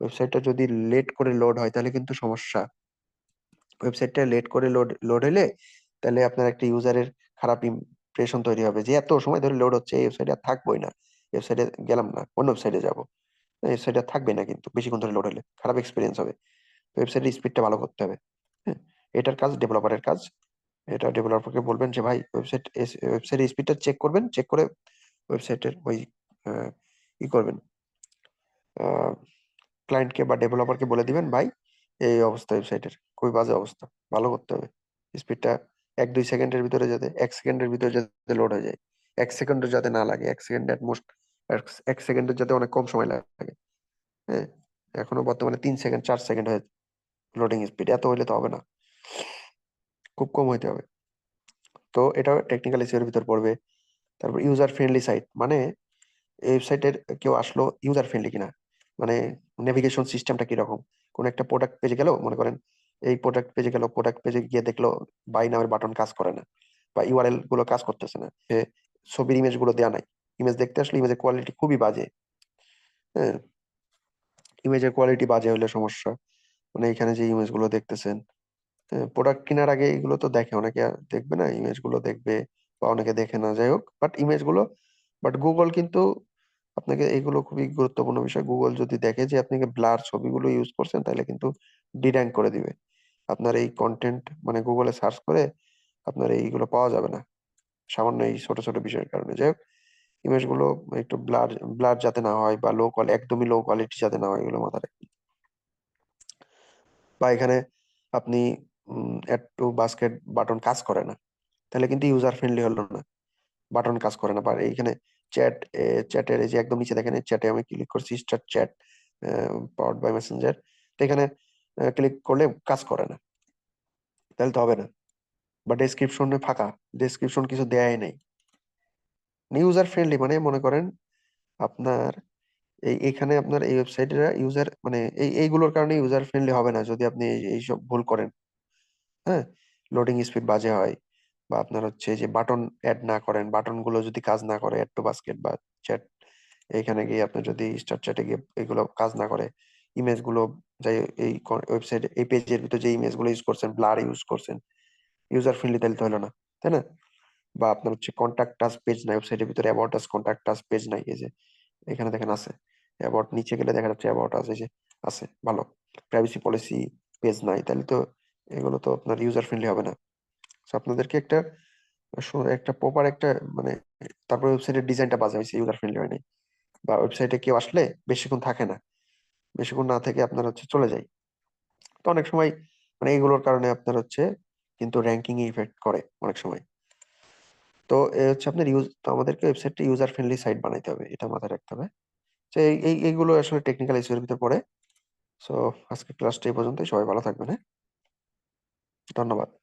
ওয়েবসাইটটা যদি লেট করে লোড হয় তাহলে কিন্তু সমস্যা। ওয়েবসাইটটা লেট করে লোড হলে তাহলে আপনার একটা ইউজারের খারাপ ইমপ্রেশন তৈরি হবে, যে এত সময় ধরে লোড হচ্ছে, এই ওয়েবসাইটে আর থাকবোই না, ওয়েবসাইটে গেলাম না, অন্য ওয়েবসাইটে যাবো। ওয়েবসাইটে আর থাকবে না, কিন্তু বেশিক্ষণ ধরে লোড হলে খারাপ এক্সপিরিয়েন্স হবে। ওয়েবসাইটের স্পিডটা ভালো করতে হবে। হ্যাঁ, এটার কাজ ডেভেলপারের কাজ। এটা ডেভেলপারকে বলবেন যে ভাই ওয়েবসাইটের স্পিডটা চেক করবেন, চেক করে ওয়েবসাইটের ওই আহ, ই করবেন, ক্লায়েন্টকে বা ডেভেলপারকে বলে দিবেন ভাই এই অবস্থা ওয়েবসাইটের, খুবই বাজে অবস্থা, ভালো করতে হবে স্পিডটা। 1-2 সেকেন্ডের ভিতরে যাতে, 1 সেকেন্ডের ভিতরে যাতে লোড হয়ে যায়, 1 সেকেন্ডও যাতে না লাগে, 1 সেকেন্ড অ্যাট মোস্ট, 1 সেকেন্ডের যাতে অনেক কম সময় লাগে। হ্যাঁ, এখনো বর্তমানে 3 সেকেন্ড 4 সেকেন্ড হয়ে লোডিং স্পিড, এত হইলে তো হবে না, খুব কম হইতে হবে। তো এটা টেকনিক্যাল ইস্যুর ভিতর পড়বে। তারপর ইউজার ফ্রেন্ডলি সাইট মানে এই ওয়েবসাইটের কেউ আসলো ইউজার ফ্রেন্ডলি কিনা, মানে নেভিগেশন সিস্টেমটা কিরকম। কোন একটা প্রোডাক্ট পেজে গেল, মনে করেন এই প্রোডাক্ট পেজে গেল, প্রোডাক্ট পেজে গিয়ে দেখলো বাই নামের বাটন কাজ করে না, বা ইউআরএল গুলো কাজ করতেছে না, ছবির ইমেজ গুলো দেওয়া নাই, ইমেজ দেখতে আসলে ইমেজের কোয়ালিটি খুবই বাজে। হ্যাঁ, ইমেজের কোয়ালিটি বাজে হলে সমস্যা। মানে এখানে যে ইমেজ গুলো দেখতেছেন, প্রোডাক্ট কেনার আগে এগুলো তো দেখে, অনেকে দেখবে না, ইমেজ গুলো দেখবে, বা অনেকে দেখে না, যাই হোক, বাট ইমেজ গুলো, বাট গুগল কিন্তু আপনাকে, এগুলো খুবই গুরুত্বপূর্ণ বিষয়, গুগল যদি দেখে যে আপনি ব্লার ছবিগুলো ইউজ করছেন তাহলে কিন্তু ডির্যাঙ্ক করে দিবে আপনার এই কন্টেন্ট, মানে গুগলে সার্চ করে আপনার এইগুলো পাওয়া যাবে না, সামান্য এই ছোট ছোট বিষয়ের কারণে। যাই হোক, ইমেজ গুলো একটু ব্লার ব্লার যাতে না হয়, বা লো কোয়ালিটি, একদমই লো কোয়ালিটি যাতে না হয়, এগুলো মাথায় রাখবেন। বা এখানে আপনি অ্যাড টু বাস্কেট বাটন কাজ করে না, তাহলে কিন্তু ইউজার ফ্রেন্ডলি হলো না, বাটন কাজ করে না। বা এইখানে চ্যাট, চ্যাটের এই যে একদম নিচে দেখেন, চ্যাটে আমি ক্লিক করছি, start chat powered by messenger, তো এখানে ক্লিক করলে কাজ করে না, তাহলে তো হবে না। বা ডেসক্রিপশনে ফাঁকা, ডেসক্রিপশন কিছু দেয়াই নেই। ইউজার ফ্রেন্ডলি মানে মনে করেন আপনার এখানে আপনার এই ওয়েবসাইটের ইউজার, মানে এইগুলোর কারণে ইউজার ফ্রেন্ডলি হবে না যদি আপনি এইসব ভুল করেন। হ্যাঁ, লোডিং স্পিড বাজে হয়, বা আপনার হচ্ছে যে বাটন অ্যাড না করেন, বাটন গুলো যদি কাজ না করে, অ্যাড টু বাস্কেট বা চ্যাট, এইখানে গিয়ে আপনার যদি স্টার চ্যাটে গিয়ে এগুলো কাজ না করে, ইমেজ গুলো যাই, এই ওয়েবসাইট এই পেজের ভিতরে যে ইমেজ গুলো ইউজ করছেন, ব্লার ইউজ করছেন, ইউজার ফ্রেন্ডলি তাহলে তো হলো না, তাই না? বা আপনার হচ্ছে কন্ট্যাক্ট টাচ পেজ নাই ওয়েবসাইটের ভিতরে, about us contact touch page নাই, এই যে এখানে দেখেন আছে অ্যাবাউট, নিচে গেলে দেখা যাচ্ছে অ্যাবাউট আছে, এই যে আছে, ভালো। প্রাইভেসি পলিসি পেজ নাই, তাহলে তো এগুলো তো আপনার ইউজার ফ্রেন্ডলি হবে না। So আপনাদেরকে একটা একটা প্রপার একটা, মানে তারপর ওয়েবসাইটের ডিজাইনটা বাজে হয়েছে, ইউজার ফ্রেন্ডলি হয়নি, বা ওয়েবসাইটে কেউ আসলে বেশিক্ষণ থাকে না, বেশিক্ষণ না থেকে আপনার হচ্ছে চলে যায়। তো অনেক সময় মানে এইগুলোর কারণে আপনার হচ্ছে কিন্তু র্যাঙ্কিং এ ইফেক্ট করে অনেক সময়। তো এ হচ্ছে আপনার তো আমাদেরকে ওয়েবসাইটটা ইউজার ফ্রেন্ডলি সাইট বানাইতে হবে, এটা মাথায় রাখতে হবে। তো এইগুলো আসলে টেকনিক্যাল ইস্যুর ভিতর পড়ে। সো আজকে ক্লাসটা এই পর্যন্তই, সবাই ভালো থাকবেন, হ্যাঁ। ধন্যবাদ।